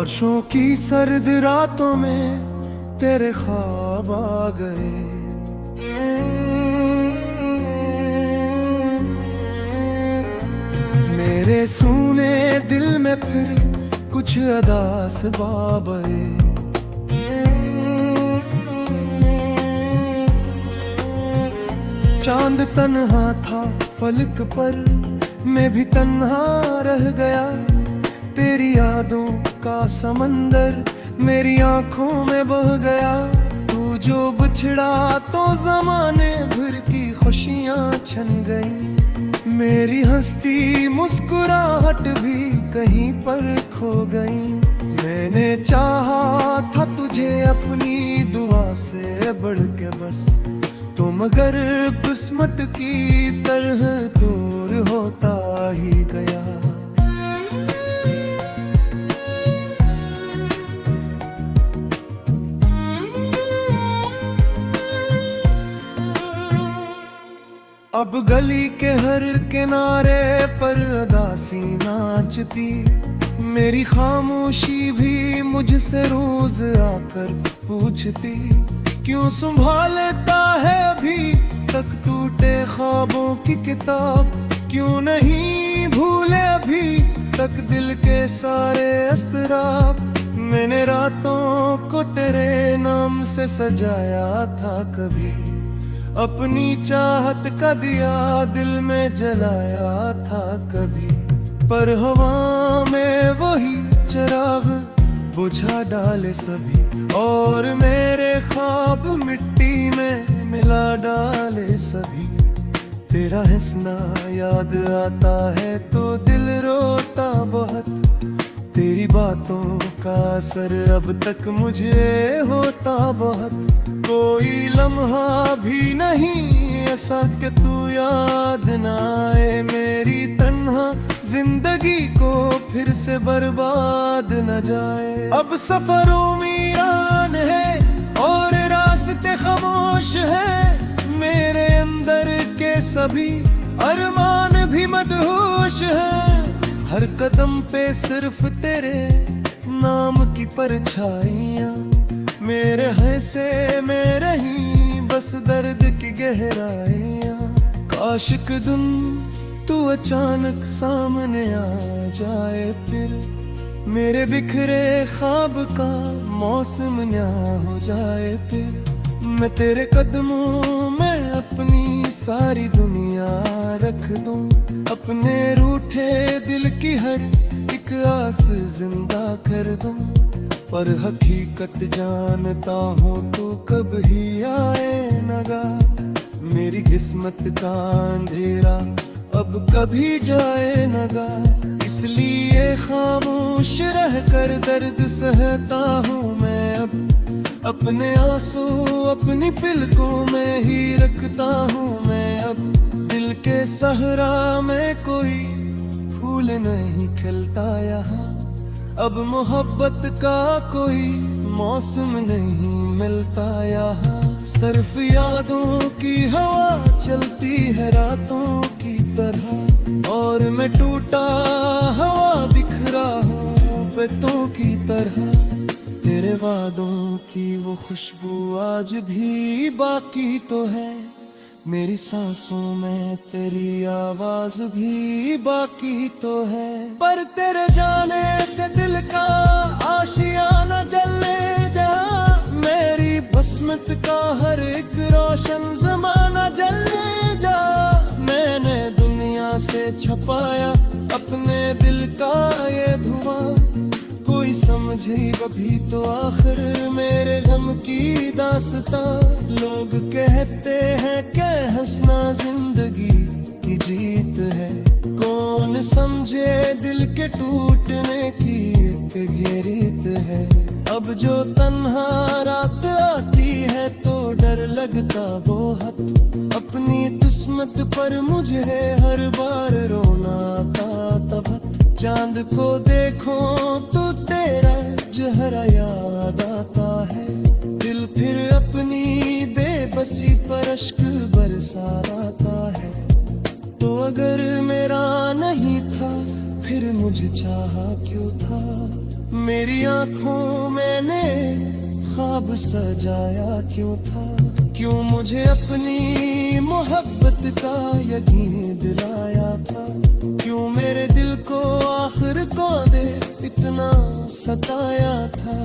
बारिशों की सर्द रातों में तेरे ख्वाब आ गए। मेरे सूने दिल में फिर कुछ अदास बाबे। चांद तन्हा था फलक पर, मैं भी तन्हा रह गया। तेरी यादों का समंदर मेरी आंखों में बह गया। तू जो बिछड़ा तो जमाने भर की खुशियां छन गई। मेरी हंसती मुस्कुराहट भी कहीं पर खो गई। मैंने चाहा था तुझे अपनी दुआ से बढ़ के बस, तो मगर किस्मत की तरह दूर होता ही गया। अब गली के हर किनारे पर अदासी नाचती। मेरी खामोशी भी मुझसे रोज आकर पूछती, क्यों संभालता है अभी तक टूटे ख्वाबों की किताब। क्यों नहीं भूले अभी तक दिल के सारे अस्तराब। मैंने रातों को तेरे नाम से सजाया था कभी, अपनी चाहत का दिया दिल में जलाया था कभी। पर हवा में वही चिराग बुझा डाले सभी, और मेरे ख्वाब मिट्टी में मिला डाले सभी। तेरा हंसना याद आता है तो दिल रोता बहुत। तेरी बातों का असर अब तक मुझे होता बहुत। कोई लम्हा भी नहीं ऐसा कि तू याद ना आए। मेरी तन्हा जिंदगी को फिर से बर्बाद न जाए। अब सफरों वीरान है और रास्ते खामोश है। मेरे अंदर के सभी अरमान भी मदहोश है। हर कदम पे सिर्फ तेरे नाम की परछाइयाँ। मेरे हिस्से में रही बस दर्द की गहराइयाँ। काश एक दिन तू अचानक सामने आ जाए फिर, मेरे बिखरे ख्वाब का मौसम न्या हो जाए फिर। मैं तेरे कदमों में अपनी सारी दुनिया रख दूं, अपने रूठे दिल की हर एक आस जिंदा कर दूं। पर हकीकत जानता हूँ तू कब ही आए नगा। मेरी किस्मत का अंधेरा अब कभी जाए नगा। इसलिए खामोश रह कर दर्द सहता हूँ मैं अब। अपने आंसू अपनी पलकों में ही रखता हूँ मैं अब। दिल के सहरा में कोई फूल नहीं खिलता यहाँ। अब मोहब्बत का कोई मौसम नहीं मिलता यहाँ। सिर्फ यादों की हवा चलती है रातों की तरह, और मैं टूटा हवा बिखरा हूँ पत्तों की तरह। तेरे वादों की वो खुशबू आज भी बाकी तो है। मेरी सांसों में तेरी आवाज भी बाकी तो है। पर तेरे जाने से दिल का आशियाना जले जा। मेरी बसमत का हर एक रोशन जमाना जले जा। मैंने दुनिया से छपाया अपने दिल का ये धुआं। कोई समझे कभी तो आखिर मेरे गम की दास्तां। लोग कहते हैं कि हंसना जिंदगी की जीत है। कौन समझे दिल के टूटने की एक रीत है। अब जो तन्हा रात आती है तो डर लगता बहुत। अपनी किस्मत पर मुझे हर बार रोना आता तब। चांद को देखो तो तेरा चेहरा याद आता है। दिल फिर अपनी बेबसी पर अश्क बरसाता है। तो अगर मेरा नहीं था फिर मुझे चाहा क्यों था। मेरी आंखों मैंने ख्वाब सजाया क्यों था, क्यों मुझे अपनी मोहब्बत का यकीन दिलाया था, क्यों मेरे दिल को आखिर कौन इतना सताया था।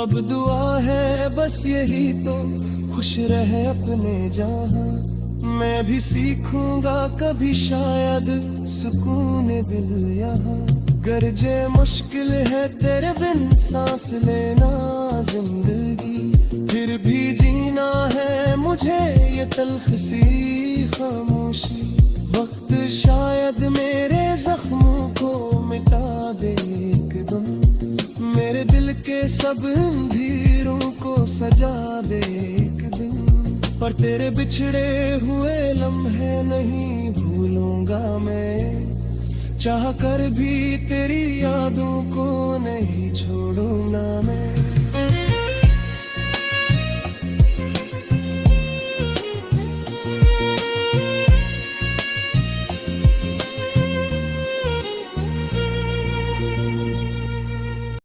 अब दुआ है बस यही तो, खुश रहे अपने जहां, मैं भी सीखूंगा कभी शायद सुकून दिल यहाँ। गरजे मुश्किल है तेरे बिन सांस लेना जिंदगी, फिर भी जीना है मुझे ये तल्ख सी खामोशी। वक्त शायद मेरे जख्मों को मिटा दे एकदम, मेरे दिल के सब अंधेरों को सजा दे एक दिन। पर तेरे बिछड़े हुए लम्हे नहीं भूलूंगा मैं, चाह कर भी तेरी यादों को नहीं छोड़ूंगा मैं।